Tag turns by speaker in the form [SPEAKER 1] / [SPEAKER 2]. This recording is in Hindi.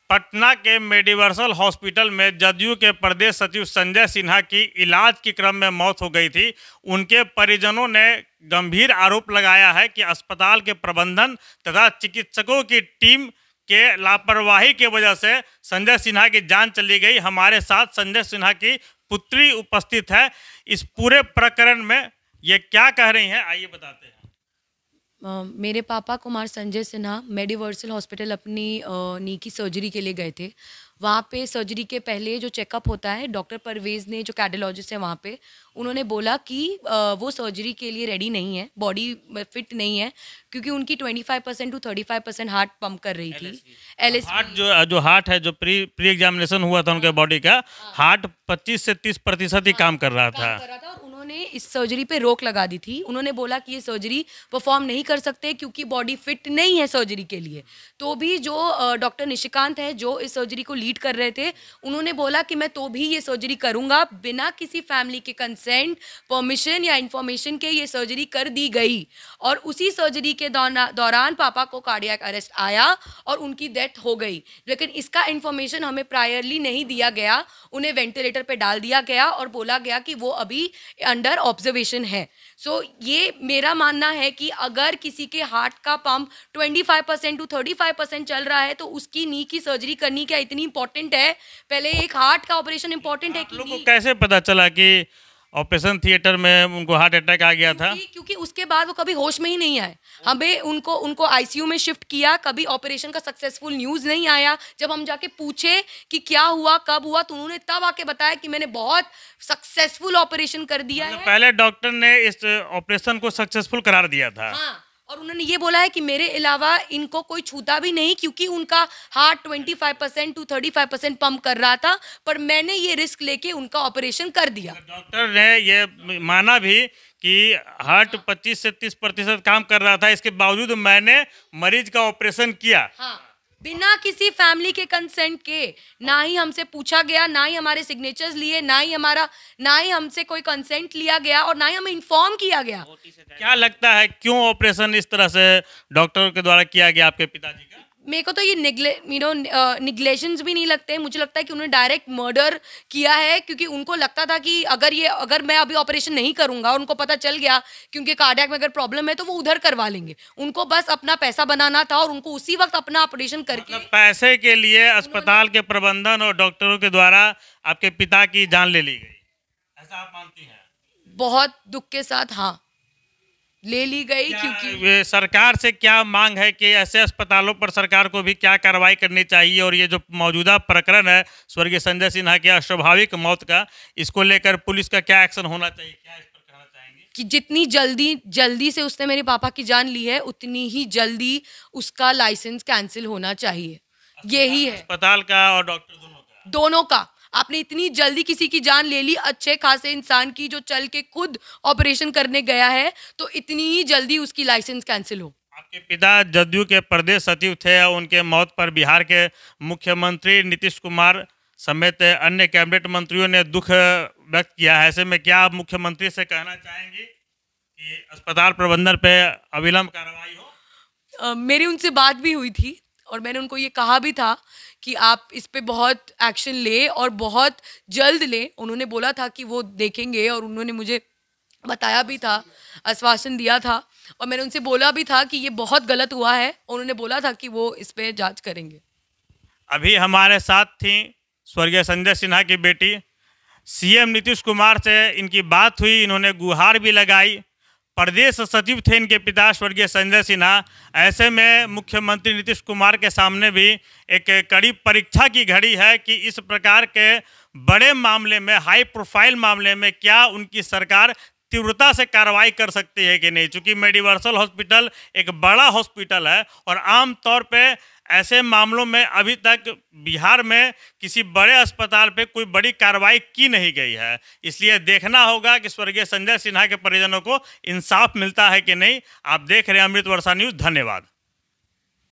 [SPEAKER 1] पटना के मेडिवर्सल हॉस्पिटल में जदयू के प्रदेश सचिव संजय सिन्हा की इलाज के क्रम में मौत हो गई थी। उनके परिजनों ने गंभीर आरोप लगाया है कि अस्पताल के प्रबंधन तथा चिकित्सकों की टीम के लापरवाही की वजह से संजय सिन्हा की जान चली गई। हमारे साथ संजय सिन्हा की पुत्री उपस्थित है। इस पूरे प्रकरण में ये क्या कह रही हैं, आइए बताते हैं।
[SPEAKER 2] मेरे पापा कुमार संजय सिन्हा मेडिवर्सल हॉस्पिटल अपनी नी की सर्जरी के लिए गए थे। वहाँ पे सर्जरी के पहले जो चेकअप होता है, डॉक्टर परवेज़ ने, जो कार्डियोलॉजिस्ट है वहाँ पे, उन्होंने बोला कि वो सर्जरी के लिए रेडी नहीं है, बॉडी फिट नहीं है, क्योंकि उनकी 25% टू 35% हार्ट पंप कर रही थी। LSP
[SPEAKER 1] हार्ट जो हार्ट है, जो प्री एग्जामिनेशन हुआ था उनके बॉडी का, हार्ट 25 से 30% ही काम कर रहा था।
[SPEAKER 2] और उन्होंने इस सर्जरी पे रोक लगा दी थी। उन्होंने बोला कि ये सर्जरी परफॉर्म नहीं कर सकते क्योंकि बॉडी फिट नहीं है सर्जरी के लिए। तो भी जो डॉक्टर निशिकांत है, जो इस सर्जरी को लीड कर रहे थे, उन्होंने बोला कि मैं तो भी ये सर्जरी करूंगा, बिना किसी फैमिली के कंसेंट, परमिशन या इन्फॉर्मेशन के ये सर्जरी कर दी गई। और उसी सर्जरी के दौरान पापा को कार्डियक अरेस्ट आया और उनकी डेथ हो गई। लेकिन इसका इन्फॉर्मेशन हमें प्रायरली नहीं दिया गया। उन्हें वेंटिलेटर पे डाल दिया गया और बोला गया कि वो अभी अंडर ऑब्जर्वेशन है। सो ये मेरा मानना है कि अगर किसी के हार्ट का पंप 25% टू 35% चल रहा है तो उसकी नी की सर्जरी करनी क्या इतनी इंपॉर्टेंट है? पहले एक हार्ट का ऑपरेशन इंपॉर्टेंट है कि
[SPEAKER 1] लोगों को कैसे पता चला कि ऑपरेशन थिएटर में उनको हार्ट अटैक आ गया था?
[SPEAKER 2] क्योंकि उसके बाद वो कभी होश में ही नहीं आए। हमें उनको आईसीयू में शिफ्ट किया, कभी ऑपरेशन का सक्सेसफुल न्यूज़ नहीं आया। जब हम जाके पूछे कि क्या हुआ, कब हुआ, तो उन्होंने तब आके बताया कि मैंने बहुत सक्सेसफुल ऑपरेशन कर दिया है।
[SPEAKER 1] पहले डॉक्टर ने इस ऑपरेशन को सक्सेसफुल करार दिया था।
[SPEAKER 2] हाँ, और उन्होंने ये बोला है कि मेरे अलावा इनको कोई छूता भी नहीं, क्योंकि उनका हार्ट 25% टू 35% पंप कर रहा था, पर मैंने ये रिस्क लेके उनका ऑपरेशन कर दिया।
[SPEAKER 1] डॉक्टर ने ये माना भी कि हार्ट 25 से 30% काम कर रहा था, इसके बावजूद मैंने मरीज का ऑपरेशन किया।
[SPEAKER 2] हाँ, बिना किसी फैमिली के कंसेंट के, ना ही हमसे पूछा गया, ना ही हमारे सिग्नेचर्स लिए, ना ही हमसे कोई कंसेंट लिया गया और ना ही हमें इन्फॉर्म किया गया।
[SPEAKER 1] क्या लगता है क्यों ऑपरेशन इस तरह से डॉक्टर के द्वारा किया गया आपके पिताजी का?
[SPEAKER 2] मेरे को तो ये निग्लेशंस भी नहीं लगते। मुझे लगता है कि उन्होंने डायरेक्ट मर्डर किया है, क्योंकि उनको लगता था कि अगर मैं अभी ऑपरेशन नहीं करूंगा, उनको पता चल गया क्योंकि कार्डियक में अगर प्रॉब्लम है तो वो उधर करवा लेंगे। उनको बस अपना पैसा बनाना था और उनको उसी वक्त अपना ऑपरेशन करके,
[SPEAKER 1] मतलब पैसे के लिए अस्पताल के प्रबंधन और डॉक्टरों के द्वारा आपके पिता की जान ले ली गई, ऐसा आप मानती हैं?
[SPEAKER 2] बहुत दुख के साथ हाँ, ले ली गई। क्योंकि
[SPEAKER 1] सरकार से क्या मांग है कि ऐसे अस्पतालों पर सरकार को भी क्या कार्रवाई करनी चाहिए, और ये जो मौजूदा प्रकरण है स्वर्गीय संजय सिन्हा की अस्वाभाविक मौत का, इसको लेकर पुलिस का क्या एक्शन होना चाहिए, क्या इस पर कहना चाहेंगे?
[SPEAKER 2] कि जितनी जल्दी से उसने मेरे पापा की जान ली है, उतनी ही जल्दी उसका लाइसेंस कैंसिल होना चाहिए। यही है,
[SPEAKER 1] अस्पताल का और डॉक्टर
[SPEAKER 2] दोनों का। आपने इतनी जल्दी किसी की जान ले ली, अच्छे खासे इंसान की, जो चल के खुद ऑपरेशन करने गया है, तो इतनी ही जल्दी उसकी लाइसेंस कैंसिल हो।
[SPEAKER 1] आपके पिता जदयू के प्रदेश सचिव थे। उनके मौत पर बिहार के मुख्यमंत्री नीतीश कुमार समेत अन्य कैबिनेट मंत्रियों ने दुख व्यक्त किया है। ऐसे में क्या आप मुख्यमंत्री से कहना चाहेंगे कि अस्पताल प्रबंधन पे अविलंब कार्रवाई हो?
[SPEAKER 2] मेरी उनसे बात भी हुई थी और मैंने उनको ये कहा भी था कि आप इस पे बहुत एक्शन ले और बहुत जल्द ले। उन्होंने बोला था कि वो देखेंगे और उन्होंने मुझे बताया भी था, आश्वासन दिया था, और मैंने उनसे बोला भी था कि ये बहुत गलत हुआ है। उन्होंने बोला था कि वो इस पे जांच करेंगे।
[SPEAKER 1] अभी हमारे साथ थी स्वर्गीय संजय सिन्हा की बेटी। सीएम नीतीश कुमार से इनकी बात हुई, इन्होंने गुहार भी लगाई। प्रदेश सचिव थे इनके पिता स्वर्गीय संजय सिन्हा। ऐसे में मुख्यमंत्री नीतीश कुमार के सामने भी एक कड़ी परीक्षा की घड़ी है कि इस प्रकार के बड़े मामले में, हाई प्रोफाइल मामले में, क्या उनकी सरकार तीव्रता से कार्रवाई कर सकती है कि नहीं। चूँकि मेडिवर्सल हॉस्पिटल एक बड़ा हॉस्पिटल है और आम तौर पे ऐसे मामलों में अभी तक बिहार में किसी बड़े अस्पताल पे कोई बड़ी कार्रवाई की नहीं गई है। इसलिए देखना होगा कि स्वर्गीय संजय सिन्हा के परिजनों को इंसाफ मिलता है कि नहीं। आप देख रहे हैं अमृत वर्षा न्यूज़। धन्यवाद।